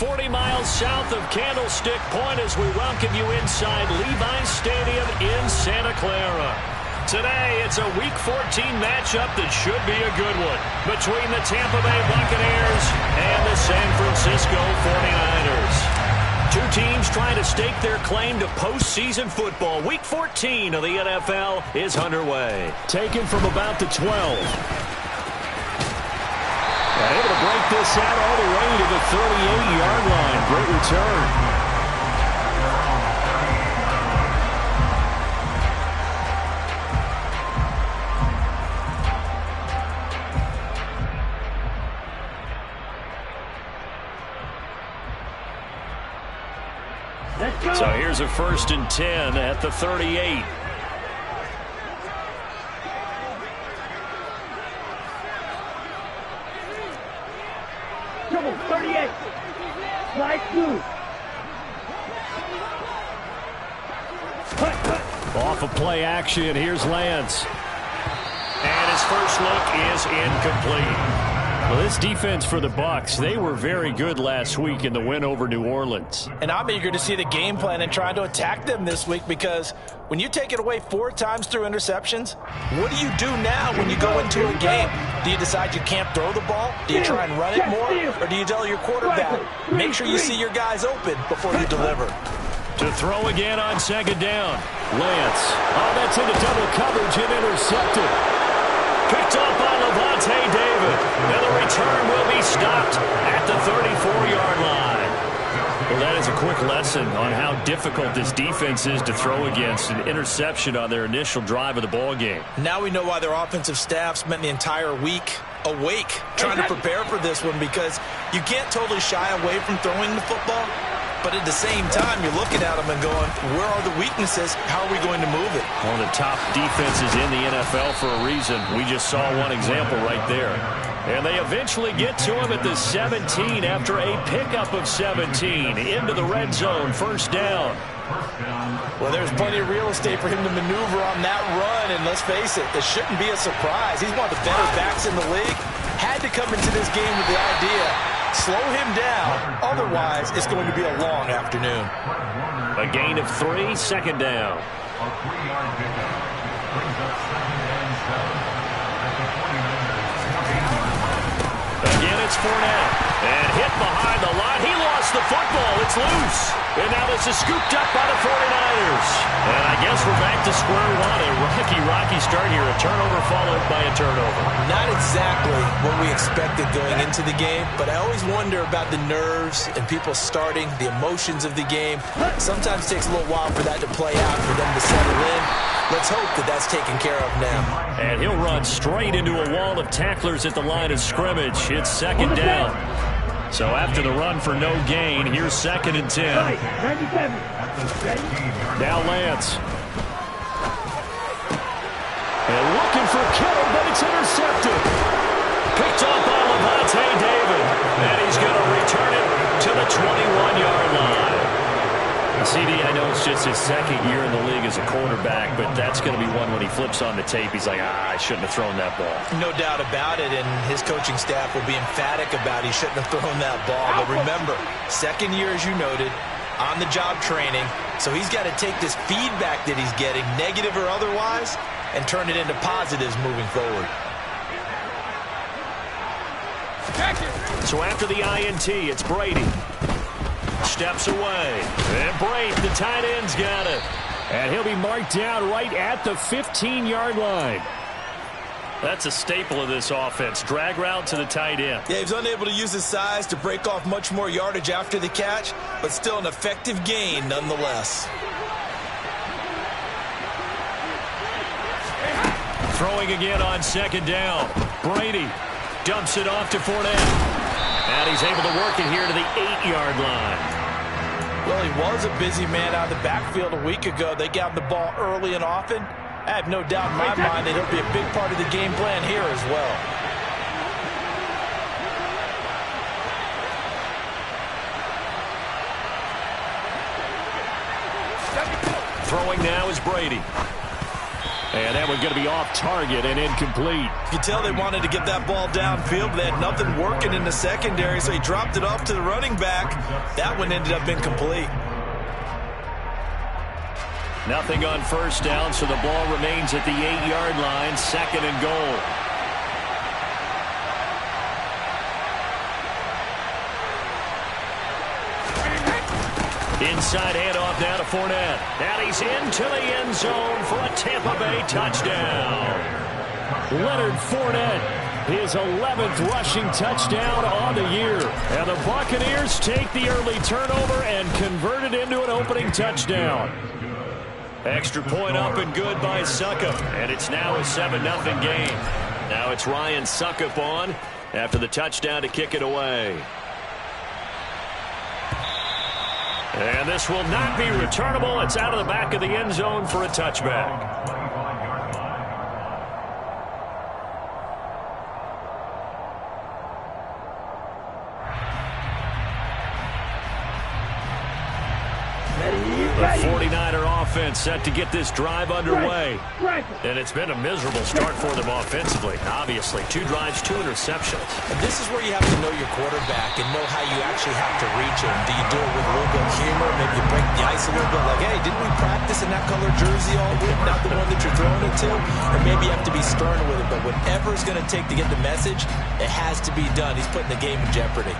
40 miles south of Candlestick Point as we welcome you inside Levi's Stadium in Santa Clara. Today, it's a Week 14 matchup that should be a good one between the Tampa Bay Buccaneers and the San Francisco 49ers. Two teams trying to stake their claim to postseason football. Week 14 of the NFL is underway. Taken from about the 12. And able to break this out all the way to the 38-yard line. Great return. So here's a 1st and 10 at the 38. Double 38. Slide two. Off of play action, here's Lance. And his first look is incomplete. Well, this defense for the Bucs, they were very good last week in the win over New Orleans. And I'm eager to see the game plan and trying to attack them this week, because when you take it away 4 times through interceptions, what do you do now when you go into a game? Do you decide you can't throw the ball? Do you try and run it more? Or do you tell your quarterback, make sure you see your guys open before you deliver? To throw again on 2nd down. Lance. Oh, that's into double coverage and intercepted. Picked up by Levante David. And the return will be stopped at the 34-yard line. Well, that is a quick lesson on how difficult this defense is to throw against. An interception on their initial drive of the ball game. Now we know why their offensive staff spent the entire week awake trying to prepare for this one, because you can't totally shy away from throwing the football. But at the same time, you're looking at them and going, where are the weaknesses? How are we going to move it? One of the top defenses in the NFL for a reason. We just saw one example right there. And they eventually get to him at the 17 after a pickup of 17 into the red zone. 1st down. Well, there's plenty of real estate for him to maneuver on that run. And let's face it, it shouldn't be a surprise. He's one of the better backs in the league. Had to come into this game with the idea, slow him down, otherwise it's going to be a long afternoon. A gain of 3, 2nd down. Again, it's Fournette. And hit behind the line. He lost the football. It's loose. And now this is scooped up by the 49ers. And I guess we're back to square one. A rocky start here. A turnover followed by a turnover. Not exactly what we expected going into the game, but I always wonder about the nerves and people starting, the emotions of the game. Sometimes it takes a little while for that to play out, for them to settle in. Let's hope that that's taken care of now. And he'll run straight into a wall of tacklers at the line of scrimmage. It's 2nd down. So after the run for no gain, here's 2nd and 10. Now Lance. And looking for Kittle, but it's intercepted. Picked off by Levante David. And he's going to return it to the 21-yard line. CD, I know it's just his 2nd year in the league as a quarterback, but that's going to be one when he flips on the tape. He's like, I shouldn't have thrown that ball. No doubt about it, and his coaching staff will be emphatic about he shouldn't have thrown that ball. But remember, 2nd year, as you noted, on-the-job training, so he's got to take this feedback that he's getting, negative or otherwise, and turn it into positives moving forward. So after the INT, it's Brady. Steps away. And Brady, the tight end's got it. And he'll be marked down right at the 15-yard line. That's a staple of this offense. Drag route to the tight end. Yeah, he's unable to use his size to break off much more yardage after the catch, but still an effective gain nonetheless. Throwing again on 2nd down. Brady dumps it off to Fournette. And he's able to work it here to the 8-yard line. Well, he was a busy man out of the backfield a week ago. They got the ball early and often. I have no doubt in my mind that he'll be a big part of the game plan here as well. Throwing now is Brady. And that one going to be off target and incomplete. You can tell they wanted to get that ball downfield, but they had nothing working in the secondary, so he dropped it off to the running back. That one ended up incomplete. Nothing on first down, so the ball remains at the 8-yard line, 2nd and goal. Inside handoff now to Fournette. And he's into the end zone for a Tampa Bay touchdown. Leonard Fournette, his 11th rushing touchdown on the year. And the Buccaneers take the early turnover and convert it into an opening touchdown. Extra point up and good by Succop. And it's now a 7-0 game. Now it's Ryan Succop on after the touchdown to kick it away. And this will not be returnable. It's out of the back of the end zone for a touchback. The 49er offense set to get this drive underway. And it's been a miserable start for them offensively. Obviously, 2 drives, 2 interceptions. And this is where you have to know your quarterback and know how you actually have to reach him. Do you do it with a little bit of humor? Maybe you break the ice a little bit like, hey, didn't we practice in that color jersey all week? Not the one that you're throwing it to? Or maybe you have to be stern with it. But whatever it's going to take to get the message, it has to be done. He's putting the game in jeopardy.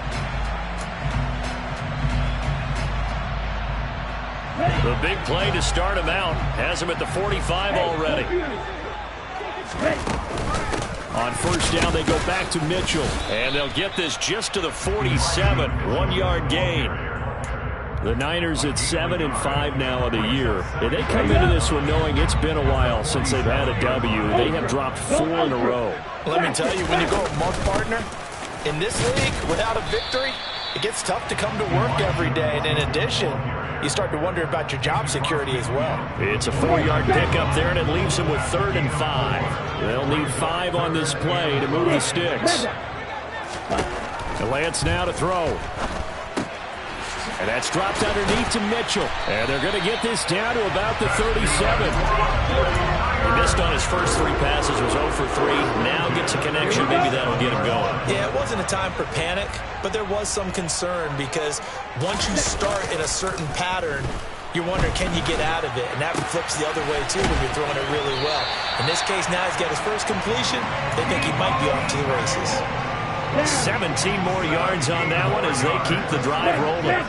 The big play to start him out has him at the 45 already. On first down, they go back to Mitchell. And they'll get this just to the 47. 1-yard gain. The Niners at 7-5 now of the year. And they come into this one knowing it's been a while since they've had a W. They have dropped 4 in a row. Let me tell you, when you go a month partner, in this league, without a victory, it gets tough to come to work every day. And in addition, you start to wonder about your job security as well. It's a 4-yard pickup there, and it leaves them with 3rd and 5. They'll need 5 on this play to move the sticks. The Lance now to throw. And that's dropped underneath to Mitchell. And they're going to get this down to about the 37. He missed on his first 3 passes, was 0 for 3. Now gets a connection. Maybe that'll get him going. Yeah, it wasn't a time for panic, but there was some concern because once you start in a certain pattern, you're wondering, can you get out of it? And that flips the other way, too, when you're throwing it really well. In this case, now he's got his first completion. They think he might be off to the races. 17 more yards on that one as they keep the drive rolling.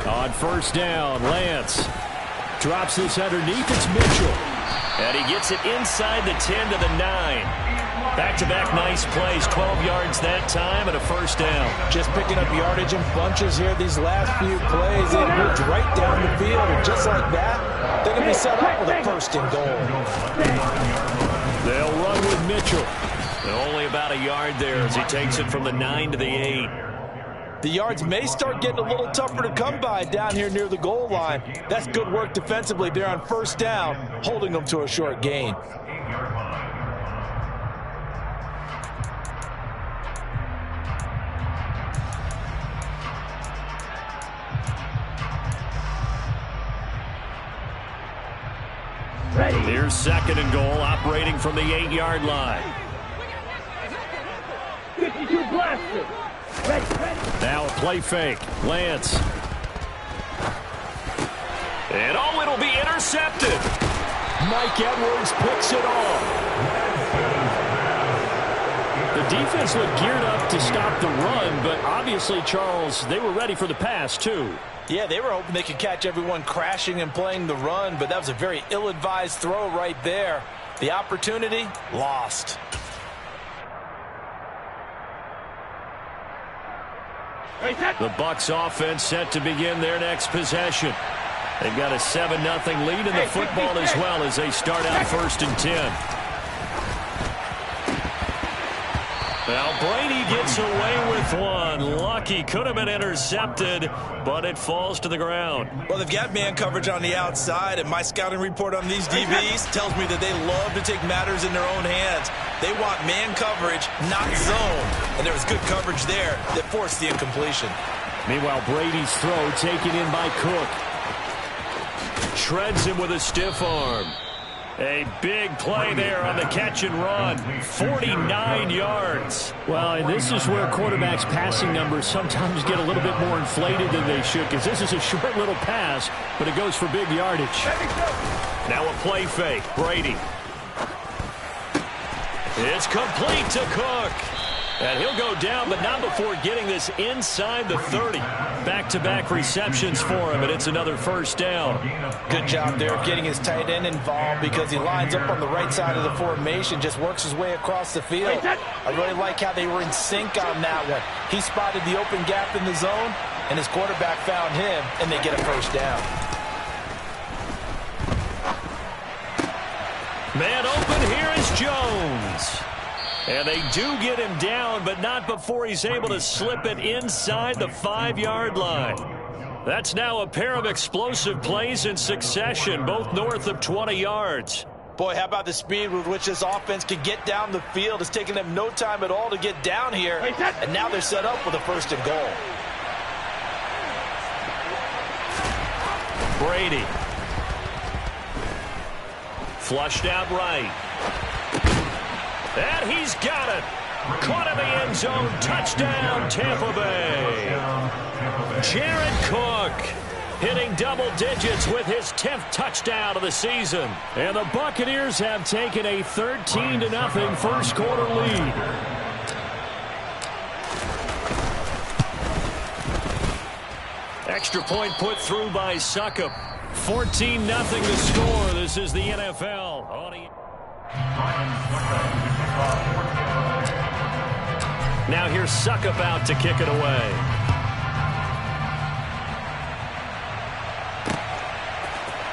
On first down, Lance drops this underneath. It's Mitchell. And he gets it inside the 10 to the 9. Back-to-back nice plays, 12 yards that time and a first down. Just picking up yardage in bunches here these last few plays. They moved right down the field, and just like that, they're going to be set up with a 1st and goal. They'll run with Mitchell. And only about a yard there as he takes it from the 9 to the 8. The yards may start getting a little tougher to come by down here near the goal line. That's good work defensively there on first down, holding them to a short gain. Here's 2nd and goal, operating from the 8-yard line. 52 blaster. Now a play fake. Lance. And oh, it'll be intercepted. Mike Edwards picks it off. The defense looked geared up to stop the run, but obviously, Charles, they were ready for the pass, too. Yeah, they were hoping they could catch everyone crashing and playing the run, but that was a very ill-advised throw right there. The opportunity, lost. The Bucs offense set to begin their next possession. They've got a 7-0 lead in the football as well as they start out 1st and 10. Well, Brady gets away with one. Lucky, could have been intercepted, but it falls to the ground. Well, they've got man coverage on the outside, and my scouting report on these DBs tells me that they love to take matters in their own hands. They want man coverage, not zone. And there was good coverage there that forced the incompletion. Meanwhile, Brady's throw taken in by Cook. Shreds him with a stiff arm. A big play there on the catch and run. 49 yards. Well, and this is where quarterbacks' passing numbers sometimes get a little bit more inflated than they should, because this is a short little pass, but it goes for big yardage. Now a play fake. Brady. It's complete to Cook. And he'll go down, but not before getting this inside the 30. Back-to-back receptions for him, and it's another first down. Good job there of getting his tight end involved because he lines up on the right side of the formation, just works his way across the field. I really like how they were in sync on that one. He spotted the open gap in the zone, and his quarterback found him, and they get a first down. Man open, here is Jones. And they do get him down, but not before he's able to slip it inside the 5-yard line. That's now a pair of explosive plays in succession, both north of 20 yards. Boy, how about the speed with which this offense could get down the field? It's taken them no time at all to get down here, and now they're set up with a first and goal. Brady. Flushed out right. And he's got it. Caught in the end zone. Touchdown, Tampa Bay. Jared Cook hitting double digits with his 10th touchdown of the season. And the Buccaneers have taken a 13-0 first quarter lead. Extra point put through by Succop. 14-0 to score. This is the NFL. Now here's Succop out to kick it away.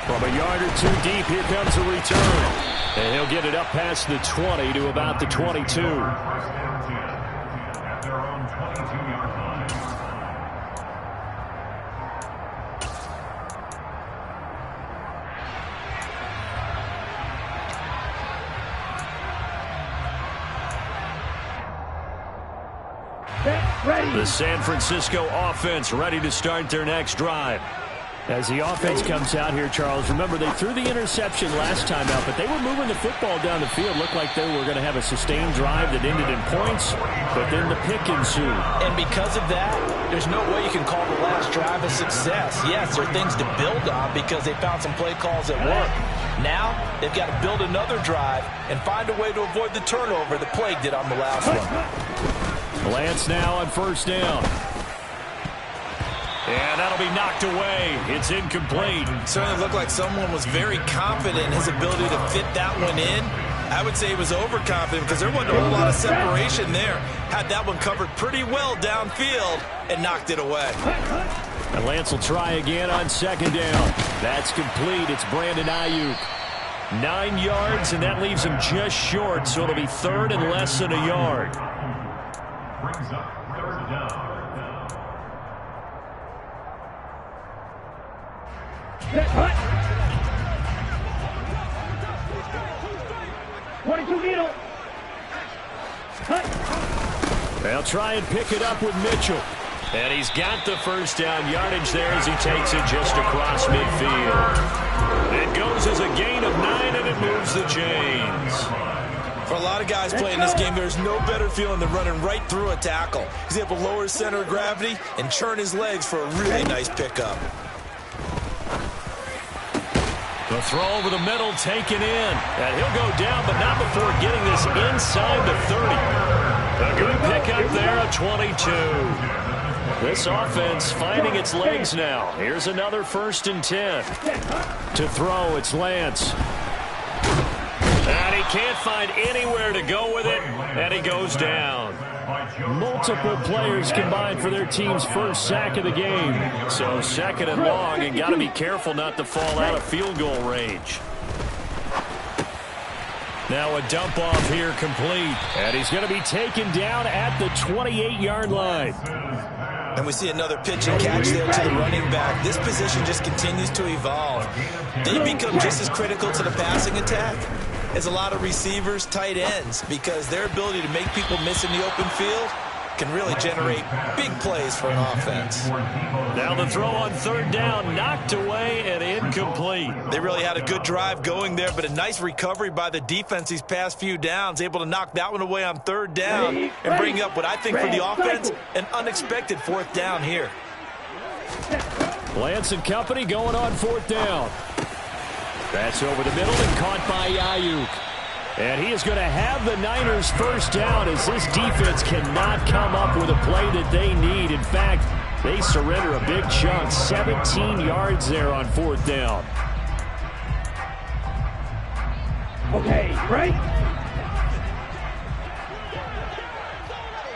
From a yard or two deep, here comes a return. And he'll get it up past the 20 to about the 22. The San Francisco offense ready to start their next drive. As the offense comes out here, Charles, remember they threw the interception last time out, but they were moving the football down the field. Looked like they were going to have a sustained drive that ended in points, but then the pick ensued. And because of that, there's no way you can call the last drive a success. Yes, there are things to build on because they found some play calls that work. Now, they've got to build another drive and find a way to avoid the turnover that plagued it on the last one. Lance now on first down. And that'll be knocked away. It's incomplete. Certainly looked like someone was very confident in his ability to fit that one in. I would say he was overconfident because there wasn't a whole lot of separation there. Had that one covered pretty well downfield and knocked it away. And Lance will try again on second down. That's complete. It's Brandon Ayuk. 9 yards, and that leaves him just short, so it'll be third and less than a yard. Brings up third down. 22 needle. They'll try and pick it up with Mitchell. And he's got the first down yardage there as he takes it just across midfield. It goes as a gain of 9, and it moves the chains. For a lot of guys playing this game, there's no better feeling than running right through a tackle. He's able to lower his center of gravity and churn his legs for a really nice pickup. The throw over the middle taken in. And he'll go down, but not before getting this inside the 30. A good pickup there at 22. This offense finding its legs now. Here's another 1st and 10. To throw, it's Lance. And he can't find anywhere to go with it, and he goes down. Multiple players combined for their team's first sack of the game. So second and long, and got to be careful not to fall out of field goal range. Now a dump off here complete. And he's going to be taken down at the 28-yard line. And we see another pitch and catch there to the running back. This position just continues to evolve. They become just as critical to the passing attack as a lot of receivers, tight ends, because their ability to make people miss in the open field can really generate big plays for an offense. Now the throw on third down, knocked away and incomplete. They really had a good drive going there, but a nice recovery by the defense these past few downs, able to knock that one away on third down and bring up what I think for the offense, an unexpected fourth down here. Lance and company going on fourth down. That's over the middle and caught by Ayuk. And he is going to have the Niners first down as this defense cannot come up with a play that they need. In fact, they surrender a big chunk, 17 yards there on fourth down. Okay, right?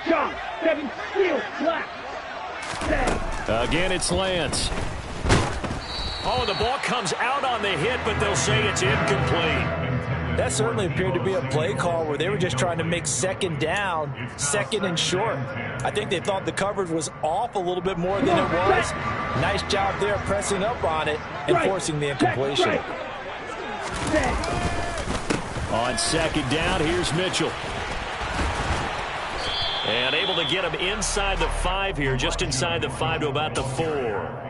Shot, 7, steal, flat. Again, it's Lance. Oh, the ball comes out on the hit, but they'll say it's incomplete. That certainly appeared to be a play call where they were just trying to make second down, second and short. I think they thought the coverage was off a little bit more than it was. Nice job there pressing up on it and forcing the incompletion. On second down, here's Mitchell. And able to get him inside the 5 here, just inside the 5 to about the 4.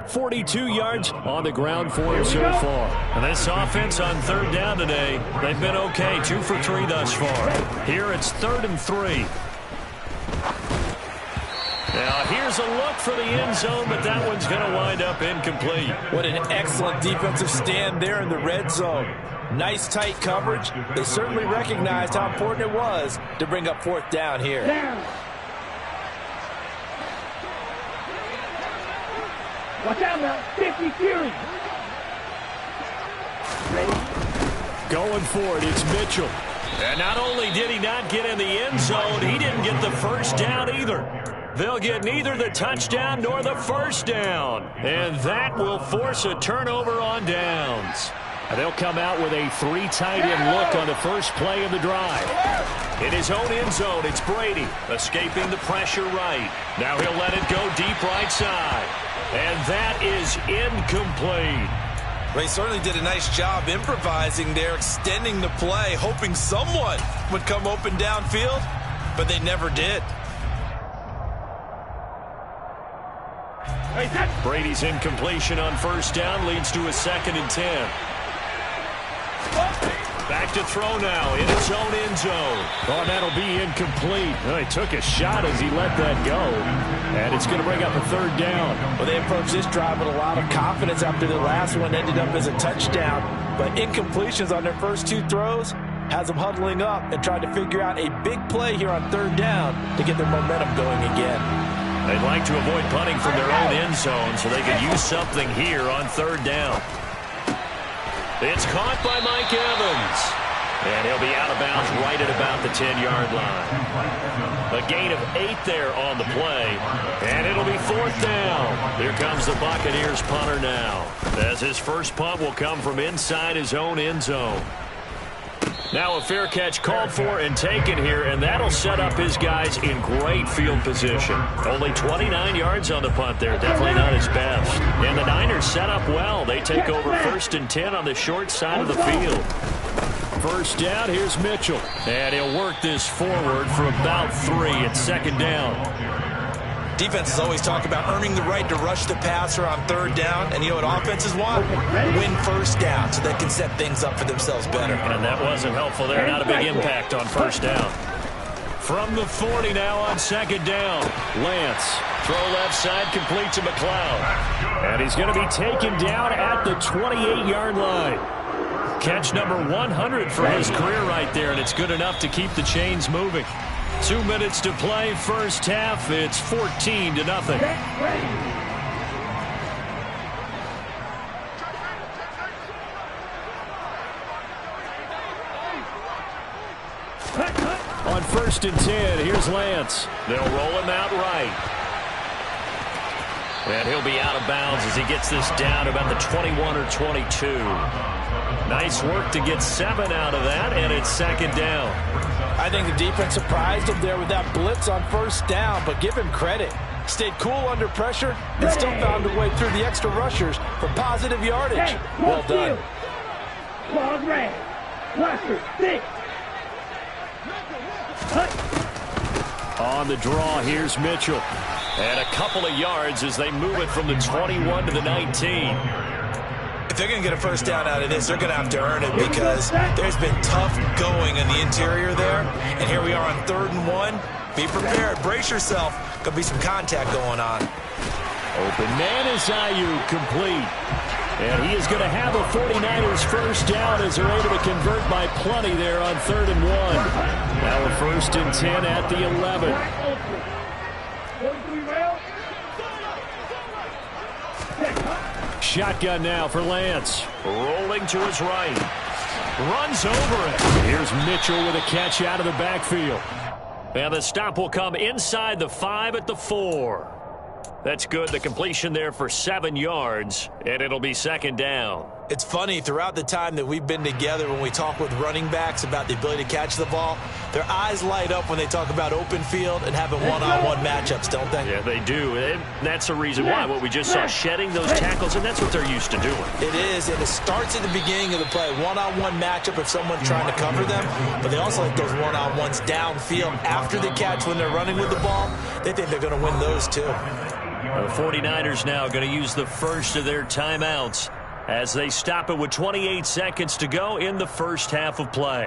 42 yards on the ground for him so far. And this offense on third down today, they've been okay, 2 for 3 thus far. Here it's 3rd and 3. Now here's a look for the end zone, but that one's going to wind up incomplete. What an excellent defensive stand there in the red zone. Nice tight coverage. They certainly recognized how important it was to bring up fourth down here. Watch out now, 50 Fury. Going for it, it's Mitchell. And not only did he not get in the end zone, he didn't get the first down either. They'll get neither the touchdown nor the first down. And that will force a turnover on downs. And they'll come out with a 3 tight end look on the first play of the drive. In his own end zone, it's Brady escaping the pressure right. Now he'll let it go deep right side. And that is incomplete. They certainly did a nice job improvising there, extending the play, hoping someone would come open downfield, but they never did. Brady's incompletion on first down leads to a 2nd and 10. Back to throw now in his own end zone. Oh, that'll be incomplete. Oh, he took a shot as he let that go. And it's going to bring up a 3rd down. Well, they approached this drive with a lot of confidence after the last one ended up as a touchdown. But incompletions on their first 2 throws has them huddling up and trying to figure out a big play here on 3rd down to get their momentum going again. They'd like to avoid punting from their own end zone so they could use something here on 3rd down. It's caught by Mike Evans. And he'll be out of bounds right at about the 10-yard line. A gain of 8 there on the play. And it'll be 4th down. Here comes the Buccaneers punter now, as his first punt will come from inside his own end zone. Now a fair catch called for and taken here, and that'll set up his guys in great field position. Only 29 yards on the punt there. Definitely not his best. And the Niners set up well. They take over 1st and 10 on the short side of the field. First down, here's Mitchell. And he'll work this forward for about 3 at 2nd down. Defenses always talk about earning the right to rush the passer on 3rd down. And you know what offenses want? Win first down so they can set things up for themselves better. And that wasn't helpful there. Not a big impact on first down. From the 40 now on 2nd down. Lance. Throw left side, complete to McLeod. And he's going to be taken down at the 28-yard line. Catch number 100 for his career right there, and it's good enough to keep the chains moving. 2 minutes to play, first half. It's 14-0. On 1st and 10, here's Lance. They'll roll him out right. And he'll be out of bounds as he gets this down about the 21 or 22. Nice work to get 7 out of that, and it's 2nd down. I think the defense surprised him there with that blitz on first down, but give him credit. Stayed cool under pressure and still found a way through the extra rushers for positive yardage. Well done. Claws red. Blaster, 6. On the draw, here's Mitchell. And a couple of yards as they move it from the 21 to the 19. If they're going to get a first down out of this, they're going to have to earn it because there's been tough going in the interior there. And here we are on 3rd and 1. Be prepared. Brace yourself. Going to be some contact going on. Open man is Ayuk, complete. And he is going to have a 49ers first down as they're able to convert by plenty there on 3rd and 1. Now a 1st and 10 at the 11. Shotgun now for Lance. Rolling to his right. Runs over it. Here's Mitchell with a catch out of the backfield. And the stop will come inside the 5 at the 4. That's good. The completion there for 7 yards, and it'll be 2nd down. It's funny, throughout the time that we've been together, when we talk with running backs about the ability to catch the ball, their eyes light up when they talk about open field and having one-on-one matchups, don't they? Yeah, they do. And that's the reason why. What we just saw, shedding those tackles, and that's what they're used to doing. It is, and it starts at the beginning of the play. One-on-one matchup if someone's trying to cover them, but they also like those one-on-ones downfield after the catch when they're running with the ball. They think they're going to win those too. The 49ers now going to use the first of their timeouts as they stop it with 28 seconds to go in the first half of play.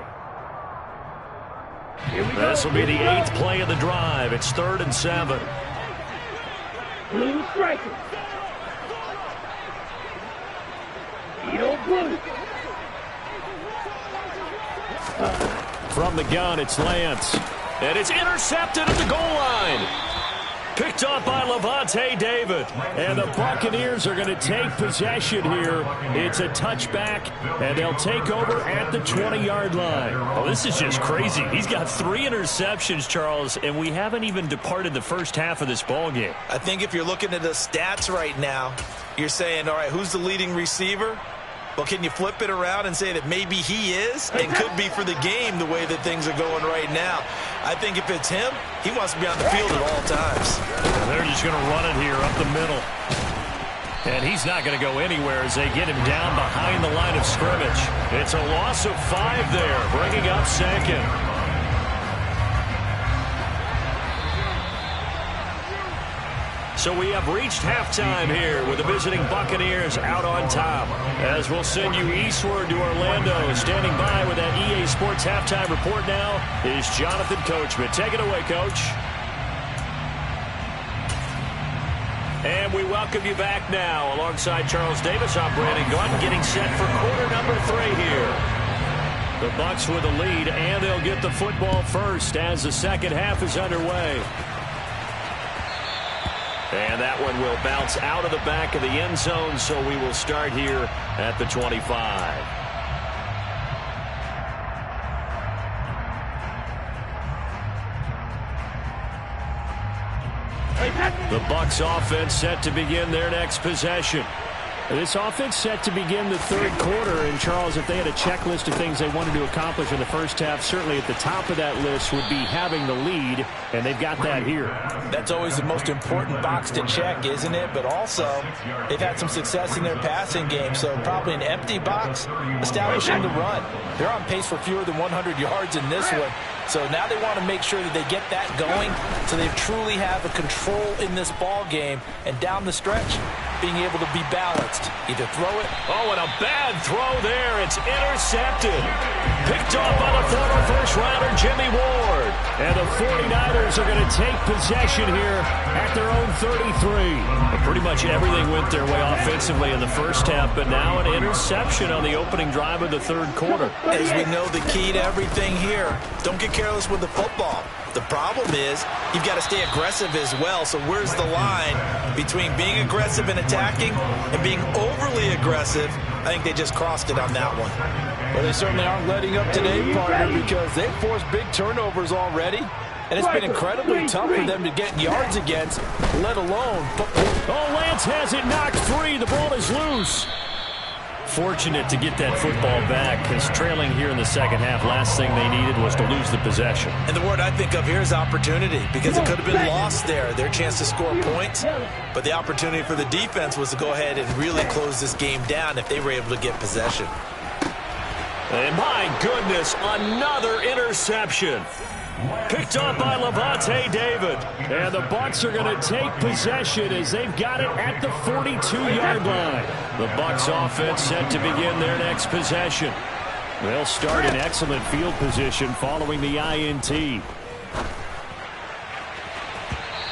This will be the 8th play of the drive. It's 3rd and 7. Blue striker. Blue. From the gun, it's Lance. And it's intercepted at the goal line. Picked up by Levante David. And the Buccaneers are going to take possession here. It's a touchback, and they'll take over at the 20-yard line. Oh, this is just crazy. He's got 3 interceptions, Charles, and we haven't even departed the first half of this ball game. I think if you're looking at the stats right now, you're saying, all right, who's the leading receiver? Well, can you flip it around and say that maybe he is and could be for the game the way that things are going right now? I think if it's him, he wants to be on the field at all times. And they're just going to run it here up the middle. And he's not going to go anywhere as they get him down behind the line of scrimmage. It's a loss of 5 there, bringing up 2nd. So we have reached halftime here with the visiting Buccaneers out on top. As we'll send you eastward to Orlando. Standing by with that EA Sports halftime report now is Jonathan Coachman. Take it away, Coach. And we welcome you back now. Alongside Charles Davis, I'm Brandon Gaudin, getting set for quarter number 3 here. The Bucs with a lead, and they'll get the football first as the second half is underway. And that one will bounce out of the back of the end zone, so we will start here at the 25. The Bucs offense set to begin their next possession. This offense set to begin the 3rd quarter, and Charles, if they had a checklist of things they wanted to accomplish in the first half, certainly at the top of that list would be having the lead, and they've got that here. That's always the most important box to check, isn't it? But also, they've had some success in their passing game, so probably an empty box establishing the run. They're on pace for fewer than 100 yards in this one. So now they want to make sure that they get that going so they truly have a control in this ball game. And down the stretch, being able to be balanced. Either throw it. Oh, and a bad throw there. It's intercepted. Picked off by the former first-rounder Jimmy Ward. And the 49ers are going to take possession here at their own 33. Well, pretty much everything went their way offensively in the first half, but now an interception on the opening drive of the 3rd quarter. As we know, the key to everything here, don't get careless with the football. The problem is you've got to stay aggressive as well. So where's the line between being aggressive and attacking and being overly aggressive? I think they just crossed it on that one. Well, they certainly aren't letting up today, partner, because they've forced big turnovers already. And it's been incredibly tough for them to get yards against, let alone football. Oh, Lance has it knocked free. The ball is loose. Fortunate to get that football back, because trailing here in the second half, last thing they needed was to lose the possession. And the word I think of here is opportunity, because it could have been lost there, their chance to score points. But the opportunity for the defense was to go ahead and really close this game down if they were able to get possession. And my goodness, another interception. Picked up by Levante David. And the Bucs are going to take possession as they've got it at the 42-yard line. The Bucs offense set to begin their next possession. They'll start in excellent field position following the INT.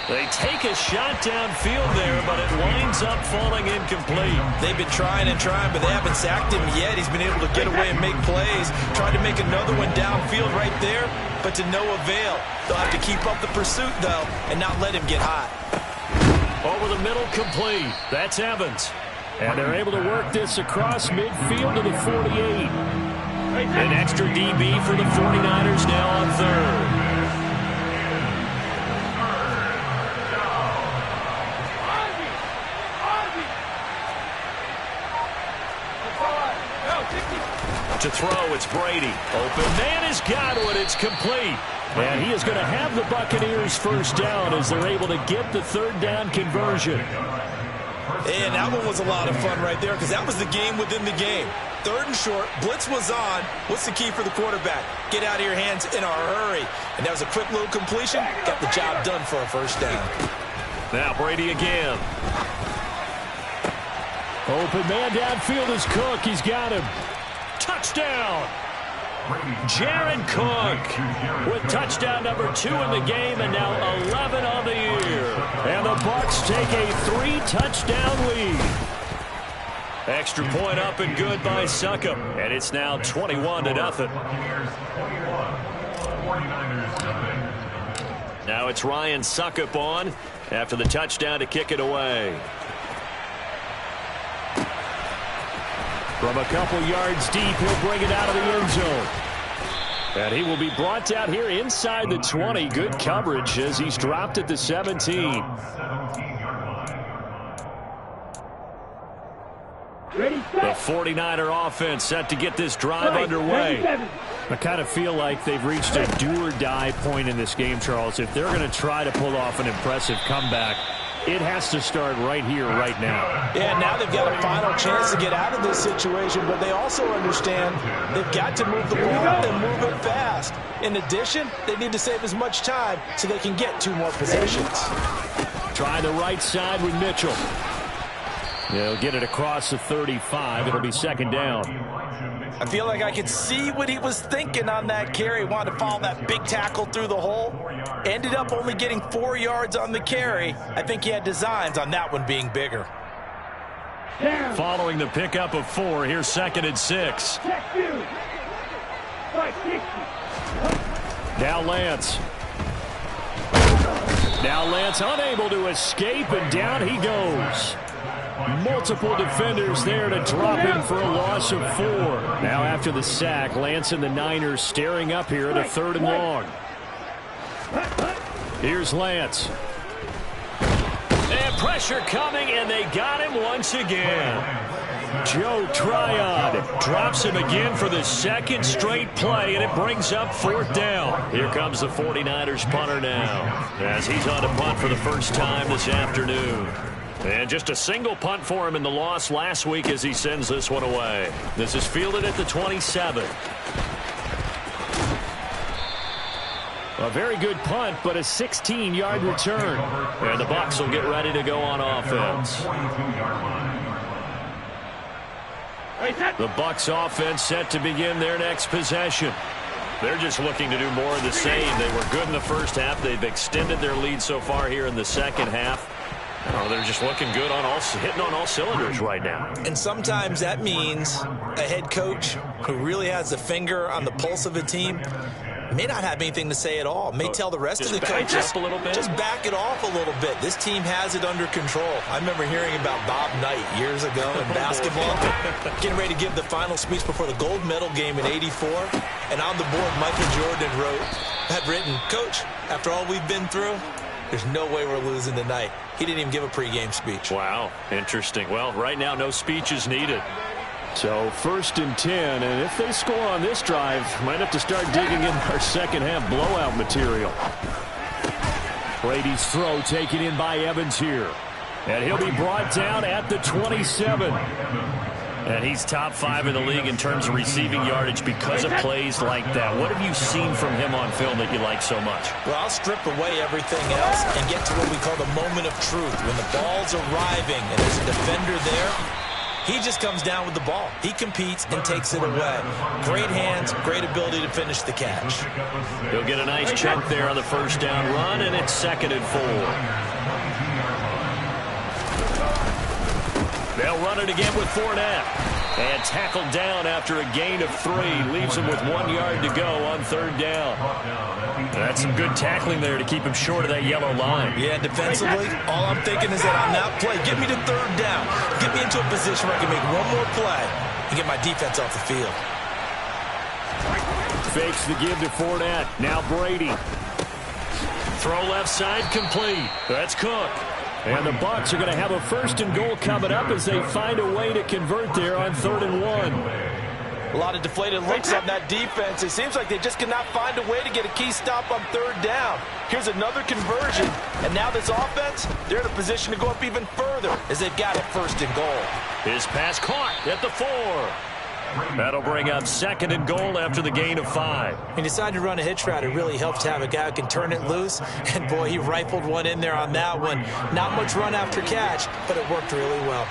They take a shot downfield there, but it winds up falling incomplete. They've been trying and trying, but they haven't sacked him yet. He's been able to get away and make plays. Tried to make another one downfield right there, but to no avail. They'll have to keep up the pursuit, though, and not let him get hot. Over the middle, complete. That's Evans. And they're able to work this across midfield to the 48. An extra DB for the 49ers now on third. To throw, it's Brady. Open man has got one. It's complete. And he is going to have the Buccaneers first down as they're able to get the third down conversion. And that one was a lot of fun right there because that was the game within the game. Third and short, blitz was on. What's the key for the quarterback? Get out of your hands in a hurry. And that was a quick little completion. Got the job done for a first down. Now Brady again. Open man downfield is Cook. He's got him. Touchdown! Jared Cook with touchdown number 2 in the game and now 11 on the year. And the Bucs take a 3-touchdown lead. Extra point up and good by Succop. And it's now 21-0. Now it's Ryan Succop on after the touchdown to kick it away. From a couple yards deep, he'll bring it out of the end zone. And he will be brought down here inside the 20. Good coverage as he's dropped at the 17. The 49er offense set to get this drive underway. I kind of feel like they've reached a do-or-die point in this game, Charles. If they're going to try to pull off an impressive comeback, it has to start right here, right now. Yeah, now they've got a final chance to get out of this situation, but they also understand they've got to move the ball and move it fast. In addition, they need to save as much time so they can get 2 more possessions. Try the right side with Mitchell. They'll get it across the 35. It'll be second down. I feel like I could see what he was thinking on that carry. Wanted to follow that big tackle through the hole. Ended up only getting 4 yards on the carry. I think he had designs on that one being bigger. Following the pickup of 4, here's 2nd and 6. Now Lance. Now Lance unable to escape, and down he goes. Multiple defenders there to drop him for a loss of 4. Now after the sack, Lance and the Niners staring up here at a 3rd and long. Here's Lance. And pressure coming, and they got him once again. Joe Tryon drops him again for the 2nd straight play, and it brings up 4th down. Here comes the 49ers punter now as he's on a punt for the first time this afternoon. And just a single punt for him in the loss last week as he sends this one away. This is fielded at the 27. A very good punt, but a 16-yard return. And the Bucs will get ready to go on offense. The Bucs offense set to begin their next possession. They're just looking to do more of the same. They were good in the first half. They've extended their lead so far here in the second half. Oh, they're just looking good hitting on all cylinders right now. And sometimes that means a head coach who really has a finger on the pulse of a team may not have anything to say at all. May tell the rest of the coaches, just back it off a little bit. This team has it under control. I remember hearing about Bob Knight years ago in basketball, getting ready to give the final speech before the gold medal game in '84. And on the board, Michael Jordan had written, "Coach, after all we've been through, there's no way we're losing tonight." He didn't even give a pregame speech. Wow, interesting. Well, right now, no speech is needed. So 1st and 10, and if they score on this drive, might have to start digging in our second half blowout material. Brady's throw taken in by Evans here. And he'll be brought down at the 27. And he's top 5 in the league in terms of receiving yardage because of plays like that. What have you seen from him on film that you like so much? Well, I'll strip away everything else and get to what we call the moment of truth. When the ball's arriving and there's a defender there, he just comes down with the ball. He competes and takes it away. Great hands, great ability to finish the catch. He'll get a nice chunk there on the first down run, and it's 2nd and 4. They'll run it again with Fournette. And tackled down after a gain of 3. Leaves him with 1 yard to go on 3rd down. That's some good tackling there to keep him short of that yellow line. Yeah, defensively, all I'm thinking is that on that play, get me to 3rd down. Get me into a position where I can make one more play and get my defense off the field. Fakes the give to Fournette. Now Brady. Throw left side complete. That's Cook. And the Bucs are going to have a 1st and goal coming up as they find a way to convert there on 3rd and 1. A lot of deflated looks on that defense. It seems like they just cannot find a way to get a key stop on 3rd down. Here's another conversion. And now this offense, they're in a position to go up even further as they've got it 1st and goal. His pass caught at the 4. That'll bring up 2nd and goal after the gain of 5. He decided to run a hitch route. It really helps to have a guy who can turn it loose. And, boy, he rifled one in there on that one. Not much run after catch, but it worked really well.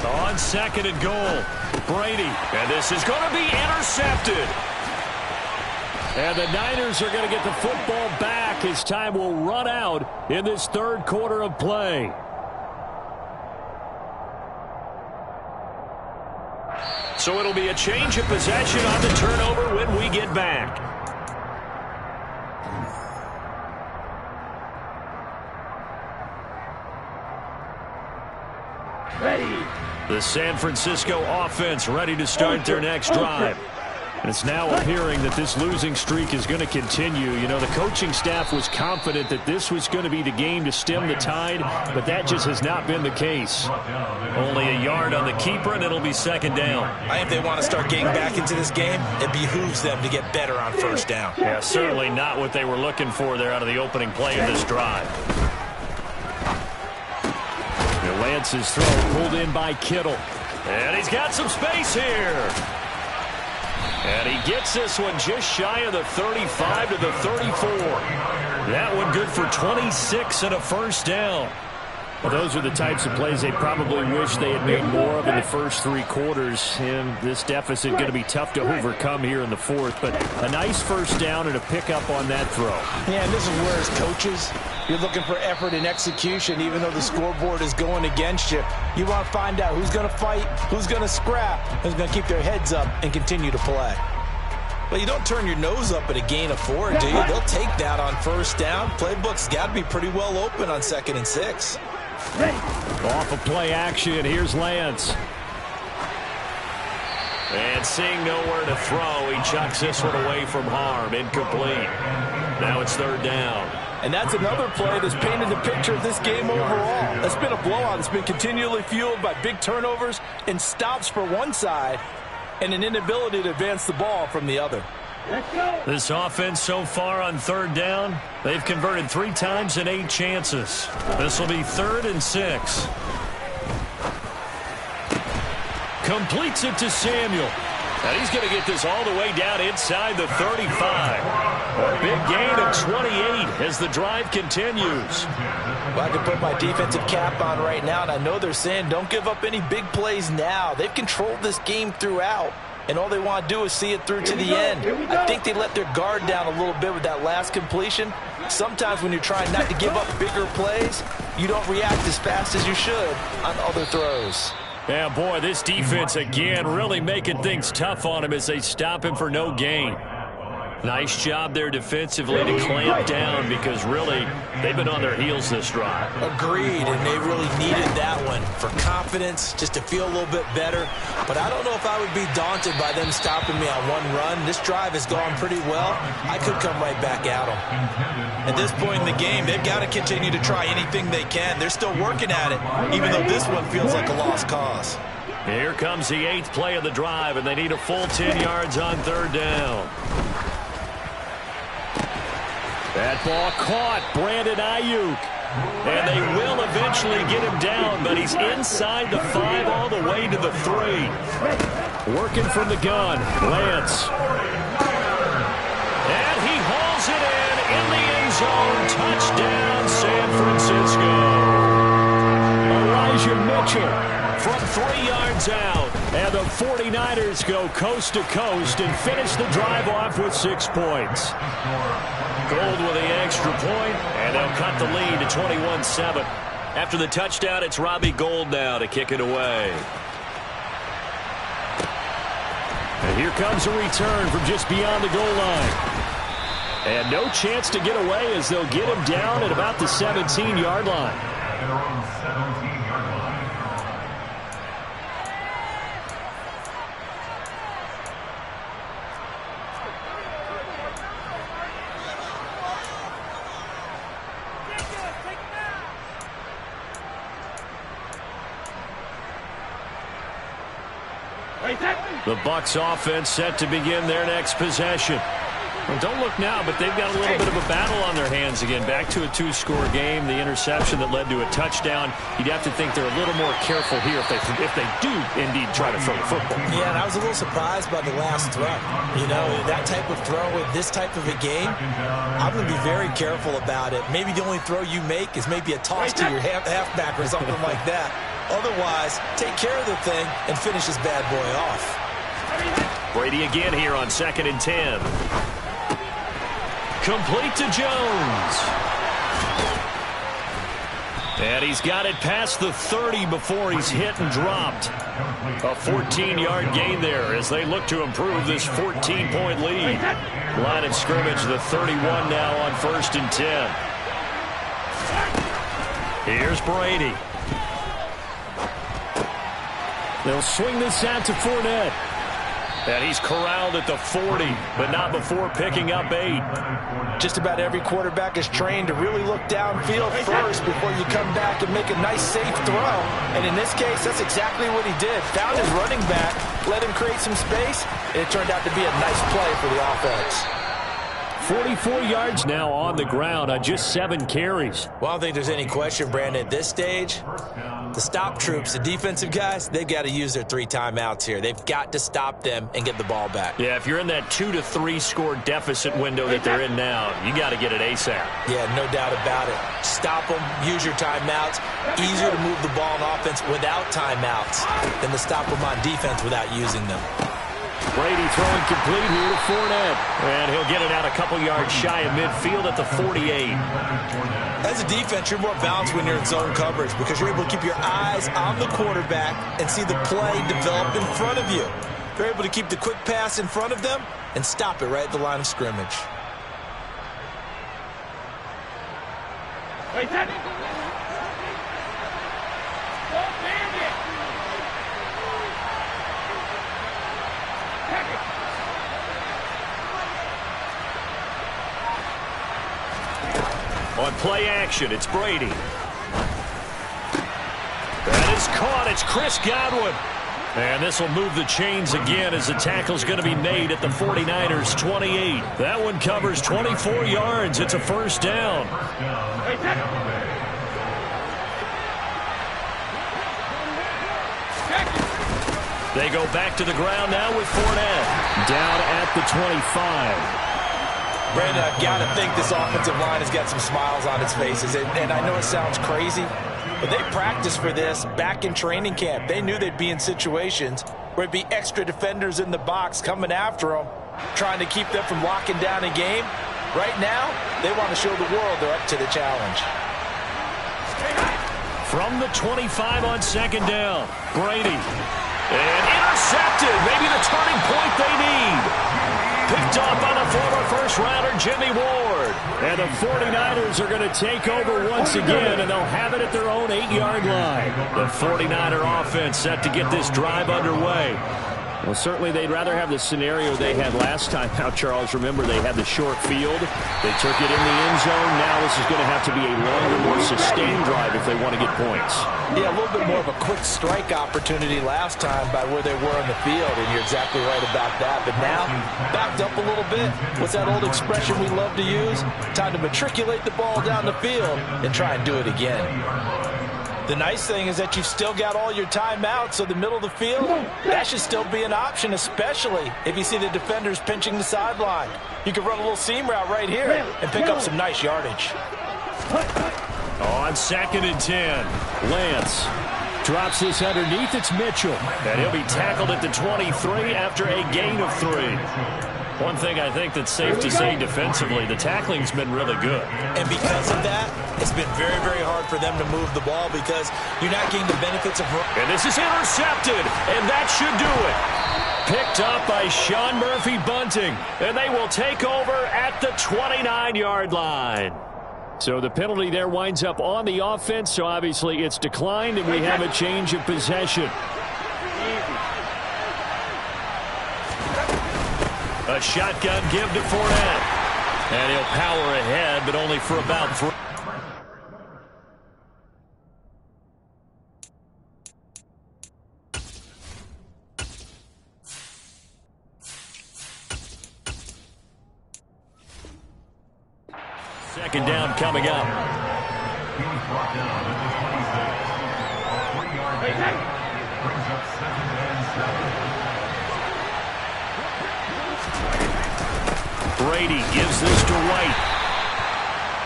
On 2nd and goal, Brady. And this is going to be intercepted. And the Niners are going to get the football back as time will run out in this 3rd quarter of play. So it'll be a change of possession on the turnover when we get back. Ready. The San Francisco offense ready to start their next drive. And it's now appearing that this losing streak is going to continue. You know, the coaching staff was confident that this was going to be the game to stem the tide, but that just has not been the case. Only a yard on the keeper, and it'll be 2nd down. I think they want to start getting back into this game. It behooves them to get better on 1st down. Yeah, certainly not what they were looking for there out of the opening play of this drive. Lance's throw pulled in by Kittle. And he's got some space here. And he gets this one just shy of the 35 to the 34. That one good for 26 and a 1st down. Well, those are the types of plays they probably wish they had made more of in the first 3 quarters. And this deficit going to be tough to overcome here in the 4th. But a nice 1st down and a pickup on that throw. Yeah, and this is where as coaches, you're looking for effort and execution even though the scoreboard is going against you. You want to find out who's going to fight, who's going to scrap, who's going to keep their heads up and continue to play. Well, you don't turn your nose up at a gain of 4, do you? They'll take that on 1st down. Playbook's got to be pretty well open on 2nd and 6. Off of play action, here's Lance. And seeing nowhere to throw, he chucks this one away from harm. Incomplete. Now it's 3rd down. And that's another play that's painted the picture of this game overall. It's been a blowout. It's been continually fueled by big turnovers and stops for one side and an inability to advance the ball from the other. Let's go. This offense so far on 3rd down, they've converted 3 times in 8 chances. This will be 3rd and 6. Completes it to Samuel. And he's going to get this all the way down inside the 35. A big gain of 28 as the drive continues. Well, I can put my defensive cap on right now, and I know they're saying don't give up any big plays now. They've controlled this game throughout, and all they want to do is see it through to the end. I think they let their guard down a little bit with that last completion. Sometimes when you're trying not to give up bigger plays, you don't react as fast as you should on other throws. Yeah, boy, this defense again really making things tough on him as they stop him for no gain. Nice job there defensively to clamp down because really they've been on their heels this drive. Agreed, and they really needed that one for confidence, just to feel a little bit better. But I don't know if I would be daunted by them stopping me on one run. This drive has gone pretty well. I could come right back at them. At this point in the game, they've got to continue to try anything they can. They're still working at it, even though this one feels like a lost cause. Here comes the 8th play of the drive, and they need a full 10 yards on 3rd down. That ball caught. Brandon Ayuk. And they will eventually get him down, but he's inside the 5 all the way to the 3. Working from the gun, Lance. And he hauls it in the end zone. Touchdown, San Francisco. Elijah Mitchell from 3 yards out. And the 49ers go coast to coast and finish the drive off with 6 points. Gold with the extra point, and they'll cut the lead to 21-7. After the touchdown, it's Robbie Gould now to kick it away. And here comes a return from just beyond the goal line. And no chance to get away as they'll get him down at about the 17-yard line. At their own 17-yard line. The Bucs offense set to begin their next possession. Well, don't look now, but they've got a little bit of a battle on their hands again. Back to a 2-score game. The interception that led to a touchdown. You'd have to think they're a little more careful here if they do indeed try to throw the football. Yeah, and I was a little surprised by the last throw. You know, that type of throw with this type of a game, I'm going to be very careful about it. Maybe the only throw you make is maybe a toss to your halfback or something like that. Otherwise, take care of the thing and finish this bad boy off. Brady again here on 2nd and 10. Complete to Jones. And he's got it past the 30 before he's hit and dropped. A 14-yard gain there as they look to improve this 14-point lead. Line of scrimmage, the 31 now on 1st and 10. Here's Brady. They'll swing this out to Fournette. And he's corralled at the 40, but not before picking up 8. Just about every quarterback is trained to really look downfield first before you come back and make a nice, safe throw. And in this case, that's exactly what he did. Found his running back, let him create some space, and it turned out to be a nice play for the offense. 44 yards now on the ground on just 7 carries. Well, I don't think there's any question, Brandon, at this stage, the stop troops, the defensive guys, they've got to use their 3 timeouts here. They've got to stop them and get the ball back. Yeah, if you're in that 2 to 3 score deficit window that they're in now, you got to get it ASAP. Yeah, no doubt about it. Stop them, use your timeouts. Easier to move the ball on offense without timeouts than to stop them on defense without using them. Brady throwing complete here to Fournette. And he'll get it out a couple yards shy of midfield at the 48. As a defense, you're more balanced when you're in zone coverage because you're able to keep your eyes on the quarterback and see the play develop in front of you. You're able to keep the quick pass in front of them and stop it right at the line of scrimmage. On play action, it's Brady. That is caught. It's Chris Godwin. And this will move the chains again as the tackle's going to be made at the 49ers' 28. That one covers 24 yards. It's a first down. They go back to the ground now with Fournette. Down at the 25. Brandon, I've got to think this offensive line has got some smiles on its faces. And I know it sounds crazy, but they practiced for this back in training camp. They knew they'd be in situations where it'd be extra defenders in the box coming after them, trying to keep them from locking down a game. Right now, they want to show the world they're up to the challenge. From the 25 on 2nd down, Brady. And intercepted. Maybe the turning point they need. Picked up by the former first-rounder, Jimmy Ward. And the 49ers are going to take over once again, and they'll have it at their own 8-yard line. The 49er offense set to get this drive underway. Well, certainly they'd rather have the scenario they had last time out, Charles. Remember, they had the short field. They took it in the end zone. Now this is going to have to be a longer, more sustained drive if they want to get points. Yeah, a little bit more of a quick strike opportunity last time by where they were on the field, and you're exactly right about that. But now, backed up a little bit. What's that old expression we love to use? Time to matriculate the ball down the field and try and do it again. The nice thing is that you've still got all your timeouts, so the middle of the field, that should still be an option, especially if you see the defenders pinching the sideline. You can run a little seam route right here and pick up some nice yardage. On 2nd and 10, Lance drops this underneath. It's Mitchell, and he'll be tackled at the 23 after a gain of 3. One thing I think that's safe to say defensively, the tackling's been really good. And because of that, it's been very, very hard for them to move the ball because you're not getting the benefits of... And this is intercepted, and that should do it. Picked up by Sean Murphy-Bunting, and they will take over at the 29-yard line. So the penalty there winds up on the offense, so obviously it's declined, and we have a change of possession. A shotgun give to Fournette. And he'll power ahead, but only for about 3. Second down coming up. He was brought down at the 26. 3 yards. Brings up 2nd and 7. Brady gives this to White.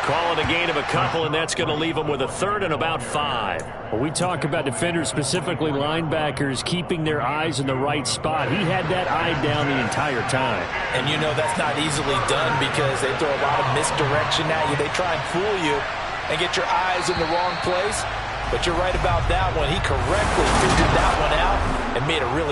Call it a gain of a couple, and that's going to leave them with a 3rd and about 5. Well, we talk about defenders, specifically linebackers, keeping their eyes in the right spot. He had that eye down the entire time. And you know that's not easily done because they throw a lot of misdirection at you. They try and fool you and get your eyes in the wrong place. But you're right about that one. He correctly figured that one out and made a really